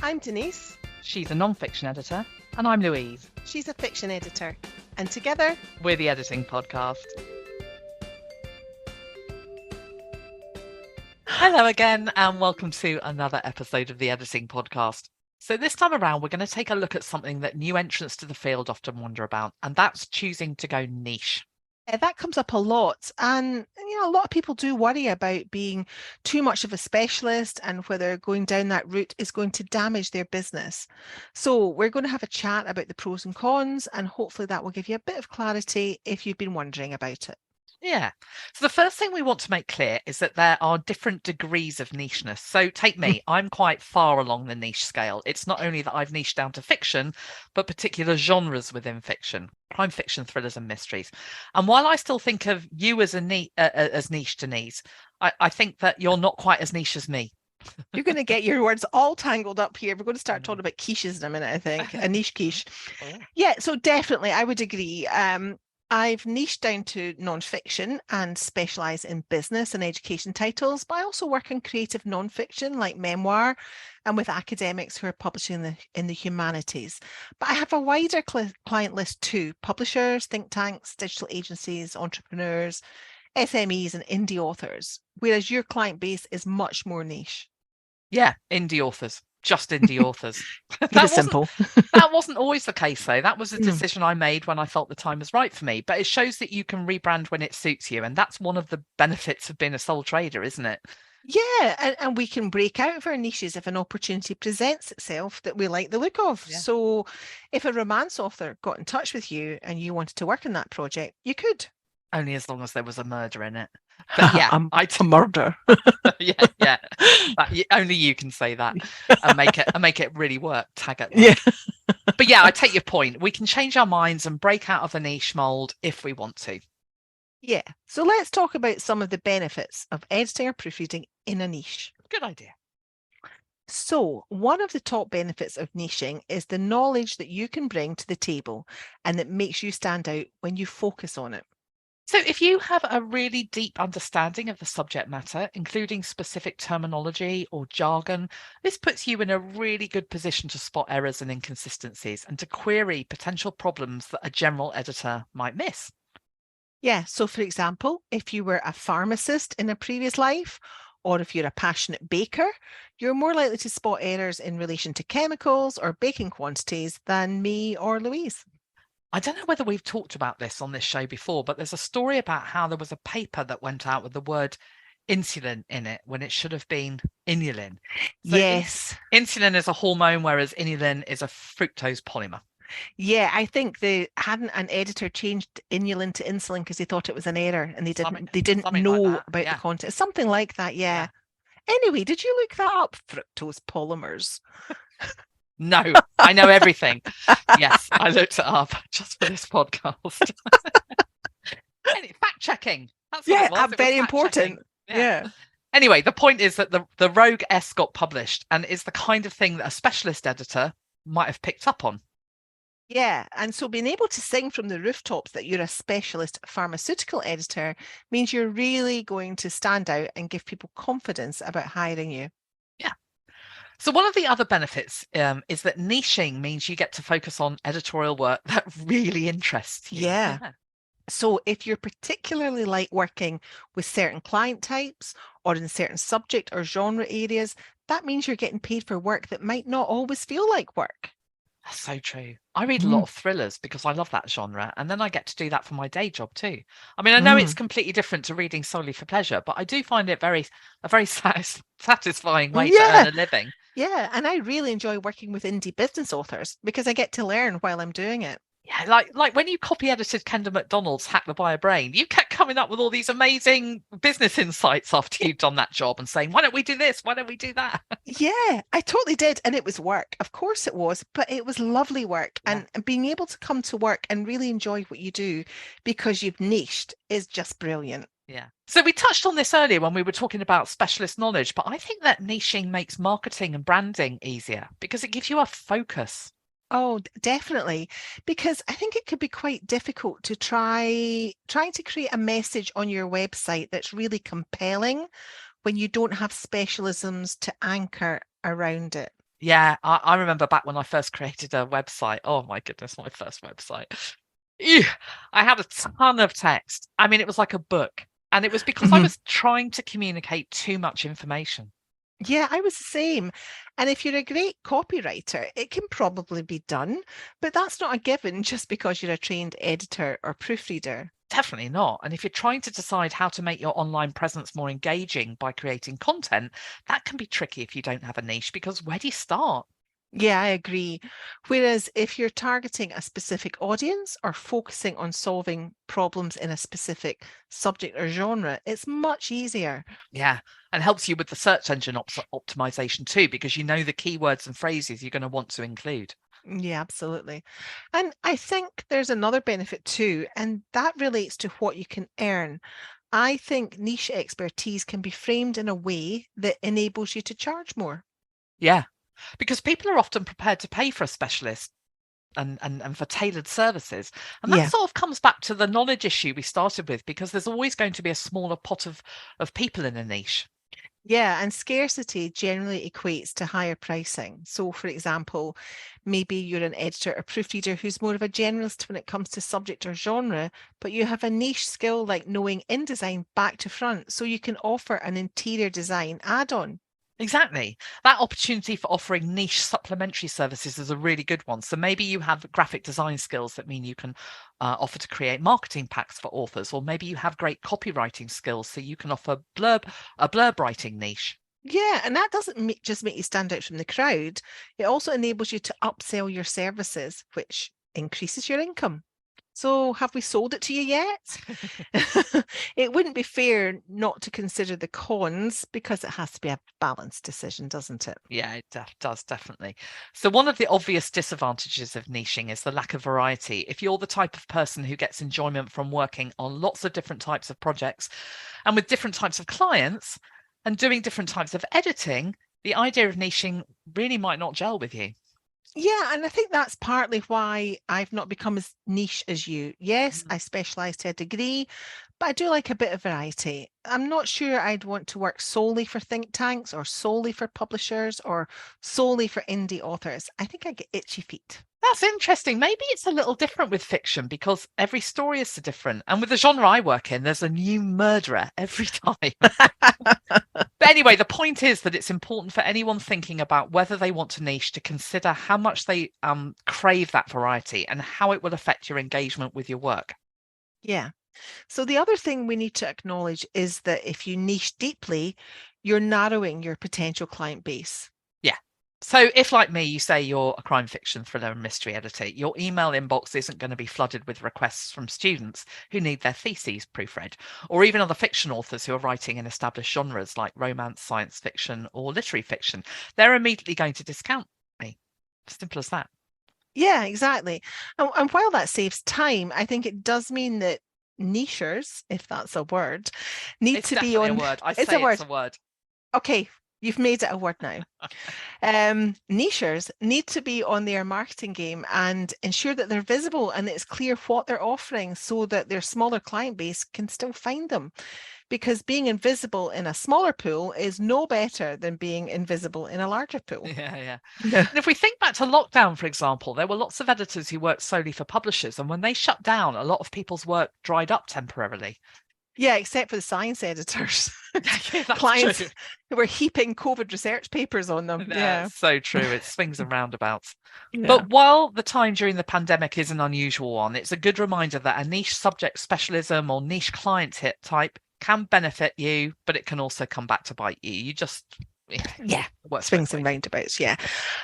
I'm Denise. She's a non-fiction editor, and I'm Louise. She's a fiction editor. And together, we're the Editing Podcast. Hello again, and welcome to another episode of the Editing Podcast. So this time around, we're going to take a look at something that new entrants to the field often wonder about, and that's choosing to go niche. That comes up a lot, and a lot of people do worry about being too much of a specialist and whether going down that route is going to damage their business. So we're going to have a chat about the pros and cons, and hopefully that will give you a bit of clarity if you've been wondering about it. Yeah. So the first thing we want to make clear is that there are different degrees of niche-ness. So take me, I'm quite far along the niche scale. It's not only that I've niched down to fiction, but particular genres within fiction, crime fiction, thrillers and mysteries. And while I still think of you as as niche, Denise, I think that you're not quite as niche as me. You're going to get your words all tangled up here. We're going to start talking about quiches in a minute, I think. A niche quiche. Yeah, so definitely I would agree. I've niched down to non-fiction and specialise in business and education titles, but I also work on creative non-fiction like memoir and with academics who are publishing in the humanities. But I have a wider client list too: publishers, think tanks, digital agencies, entrepreneurs, SMEs and indie authors, whereas your client base is much more niche. Yeah, indie authors. Just indie authors. That's simple. That wasn't always the case, though. That was a decision I made when I felt the time was right for me. But it shows that you can rebrand when it suits you. And that's one of the benefits of being a sole trader, isn't it? Yeah, and we can break out of our niches if an opportunity presents itself that we like the look of. Yeah. So if a romance author got in touch with you and you wanted to work on that project, you could. Only as long as there was a murder in it. But yeah, a murder. yeah. Only you can say that and make it really work. Tag it. Yeah. But yeah, I take your point. We can change our minds and break out of a niche mold if we want to. Yeah. So let's talk about some of the benefits of editing or proofreading in a niche. Good idea. So one of the top benefits of niching is the knowledge that you can bring to the table and that makes you stand out when you focus on it. So if you have a really deep understanding of the subject matter, including specific terminology or jargon, this puts you in a really good position to spot errors and inconsistencies and to query potential problems that a general editor might miss. Yeah, so for example, if you were a pharmacist in a previous life, or if you're a passionate baker, you're more likely to spot errors in relation to chemicals or baking quantities than me or Louise. I don't know whether we've talked about this on this show before, but there's a story about how there was a paper that went out with the word insulin in it when it should have been inulin. So yes. Insulin is a hormone, whereas inulin is a fructose polymer. Yeah, I think an editor changed inulin to insulin because they thought it was an error and they didn't know like about the content. Something like that, yeah. Anyway, did you look that up? Fructose polymers. No, I know everything. Yes, I looked it up just for this podcast. Fact checking. That's what it was. Very important. Yeah. Anyway, the point is that the Rogue S got published and is the kind of thing that a specialist editor might have picked up on. Yeah, and so being able to sing from the rooftops that you're a specialist pharmaceutical editor means you're really going to stand out and give people confidence about hiring you. Yeah. So one of the other benefits is that niching means you get to focus on editorial work that really interests you. Yeah. So if you're particularly like working with certain client types or in certain subject or genre areas, that means you're getting paid for work that might not always feel like work. That's so true. I read a lot of thrillers because I love that genre, and then I get to do that for my day job too. I mean, I know it's completely different to reading solely for pleasure, but I do find it a very satisfying way to earn a living. Yeah, and I really enjoy working with indie business authors because I get to learn while I'm doing it. Yeah, like when you copy edited Kendall MacDonald's Hack the Buyer Brain, you kept coming up with all these amazing business insights after you'd done that job and saying, why don't we do this? Why don't we do that? Yeah, I totally did. And it was work. Of course it was, but it was lovely work. Yeah. And being able to come to work and really enjoy what you do because you've niched is just brilliant. Yeah. So we touched on this earlier when we were talking about specialist knowledge, but I think that niching makes marketing and branding easier because it gives you a focus. Oh, definitely. Because I think it could be quite difficult to trying to create a message on your website that's really compelling when you don't have specialisms to anchor around it. Yeah, I remember back when I first created a website. Oh my goodness, my first website. Ew, I had a ton of text. I mean, it was like a book. And it was because I Mhm. was trying to communicate too much information. Yeah, I was the same. And if you're a great copywriter, it can probably be done, but that's not a given just because you're a trained editor or proofreader. Definitely not. And if you're trying to decide how to make your online presence more engaging by creating content, that can be tricky if you don't have a niche, because where do you start? Yeah, I agree. Whereas if you're targeting a specific audience or focusing on solving problems in a specific subject or genre, it's much easier. Yeah. And helps you with the search engine optimization too, because you know the keywords and phrases you're going to want to include. Yeah, absolutely. And I think there's another benefit too, and that relates to what you can earn. I think niche expertise can be framed in a way that enables you to charge more. Yeah. Because people are often prepared to pay for a specialist and for tailored services. And that Yeah. sort of comes back to the knowledge issue we started with, because there's always going to be a smaller pot of people in a niche. Yeah, and scarcity generally equates to higher pricing. So, for example, maybe you're an editor or proofreader who's more of a generalist when it comes to subject or genre, but you have a niche skill like knowing InDesign back to front, so you can offer an interior design add-on. Exactly. That opportunity for offering niche supplementary services is a really good one. So maybe you have graphic design skills that mean you can offer to create marketing packs for authors, or maybe you have great copywriting skills so you can offer a blurb writing niche. Yeah, and that doesn't just make you stand out from the crowd. It also enables you to upsell your services, which increases your income. So, have we sold it to you yet? It wouldn't be fair not to consider the cons because it has to be a balanced decision, doesn't it? Yeah, it does definitely. So one of the obvious disadvantages of niching is the lack of variety. If you're the type of person who gets enjoyment from working on lots of different types of projects and with different types of clients and doing different types of editing, the idea of niching really might not gel with you. Yeah, and I think that's partly why I've not become as niche as you. Yes, Mm. I specialise to a degree, but I do like a bit of variety. I'm not sure I'd want to work solely for think tanks or solely for publishers or solely for indie authors. I think I get itchy feet. That's interesting. Maybe it's a little different with fiction because every story is so different. And with the genre I work in, there's a new murderer every time. But anyway, the point is that it's important for anyone thinking about whether they want to niche to consider how much they crave that variety and how it will affect your engagement with your work. Yeah. So the other thing we need to acknowledge is that if you niche deeply, you're narrowing your potential client base. Yeah. So if, like me, you say you're a crime fiction thriller and mystery editor, your email inbox isn't going to be flooded with requests from students who need their theses proofread, or even other fiction authors who are writing in established genres like romance, science fiction, or literary fiction. They're immediately going to discount me. Simple as that. Yeah, exactly. And while that saves time, I think it does mean that nichers, if that's a word, need It's to be definitely a on. word. I It's a say it's word. a word. Okay, you've made it a word now. Nichers need to be on their marketing game and ensure that they're visible and it's clear what they're offering so that their smaller client base can still find them. Because being invisible in a smaller pool is no better than being invisible in a larger pool. Yeah, yeah. Yeah. And if we think back to lockdown, for example, there were lots of editors who worked solely for publishers. And when they shut down, a lot of people's work dried up temporarily. Yeah, except for the science editors, Yeah, that's clients true. who were heaping COVID research papers on them. Yeah. That's so true. It swings and roundabouts. Yeah. But while the time during the pandemic is an unusual one, it's a good reminder that a niche subject specialism or niche client hit type can benefit you, but it can also come back to bite you. You just, yeah, Yeah. it works both Swings and ways. roundabouts. Yeah.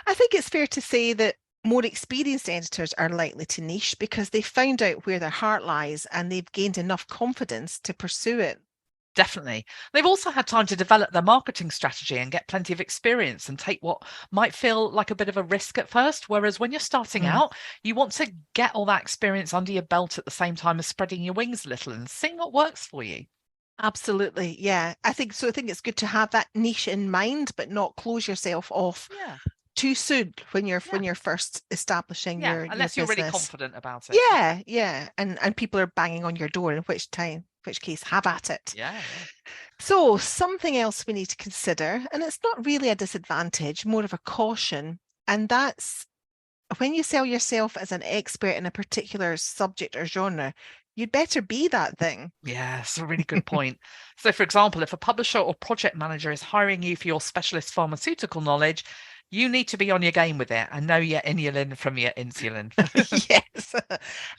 I think it's fair to say that more experienced editors are likely to niche because they've found out where their heart lies and they've gained enough confidence to pursue it. Definitely. They've also had time to develop their marketing strategy and get plenty of experience and take what might feel like a bit of a risk at first. Whereas when you're starting Mm. out, you want to get all that experience under your belt at the same time as spreading your wings a little and seeing what works for you. Absolutely. Yeah. I think so. I think it's good to have that niche in mind, but not close yourself off Yeah. too soon when Yeah. you're first establishing Yeah. your Unless you're really business. confident about it. Yeah, yeah. And people are banging on your door, in which time which case have at it. Yeah. So something else we need to consider, and it's not really a disadvantage, more of a caution, and that's when you sell yourself as an expert in a particular subject or genre, you'd better be that thing. Yeah, it's a really good point. So, for example, if a publisher or project manager is hiring you for your specialist pharmaceutical knowledge, you need to be on your game with it and know your inulin from your insulin. Yes.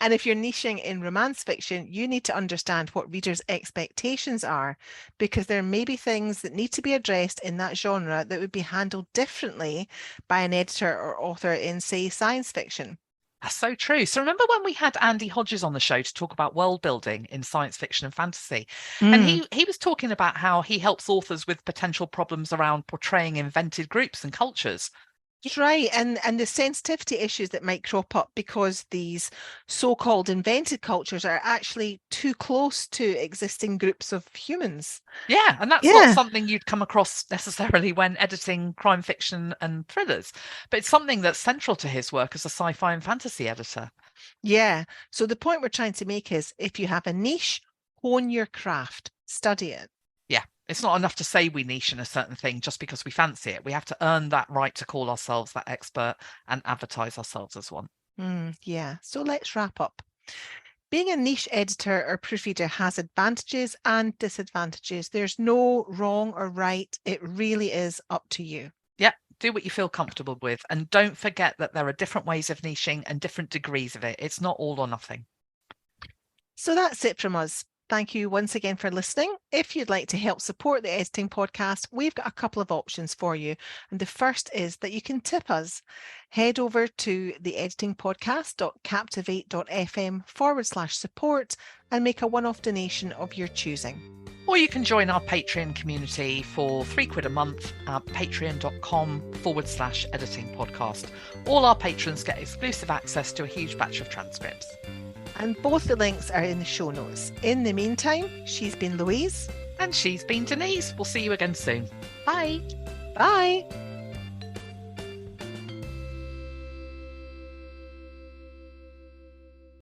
And if you're niching in romance fiction, you need to understand what readers' expectations are, because there may be things that need to be addressed in that genre that would be handled differently by an editor or author in, say, science fiction. That's so true. So remember when we had Andy Hodges on the show to talk about world building in science fiction and fantasy? And he was talking about how he helps authors with potential problems around portraying invented groups and cultures. Right, and the sensitivity issues that might crop up because these so-called invented cultures are actually too close to existing groups of humans. Yeah, and that's not something you'd come across necessarily when editing crime fiction and thrillers, but it's something that's central to his work as a sci-fi and fantasy editor. Yeah, so the point we're trying to make is if you have a niche, hone your craft, study it. Yeah, it's not enough to say we niche in a certain thing just because we fancy it. We have to earn that right to call ourselves that expert and advertise ourselves as one. Yeah, so let's wrap up. Being a niche editor or proofreader has advantages and disadvantages. There's no wrong or right. It really is up to you. Yeah, do what you feel comfortable with. And don't forget that there are different ways of niching and different degrees of it. It's not all or nothing. So that's it from us. Thank you once again for listening. If you'd like to help support the Editing Podcast, we've got a couple of options for you. And the first is that you can tip us. Head over to theeditingpodcast.captivate.fm/support and make a one-off donation of your choosing. Or you can join our Patreon community for £3 a month at patreon.com/editing podcast. All our patrons get exclusive access to a huge batch of transcripts. And both the links are in the show notes. In the meantime, she's been Louise. And she's been Denise. We'll see you again soon. Bye. Bye.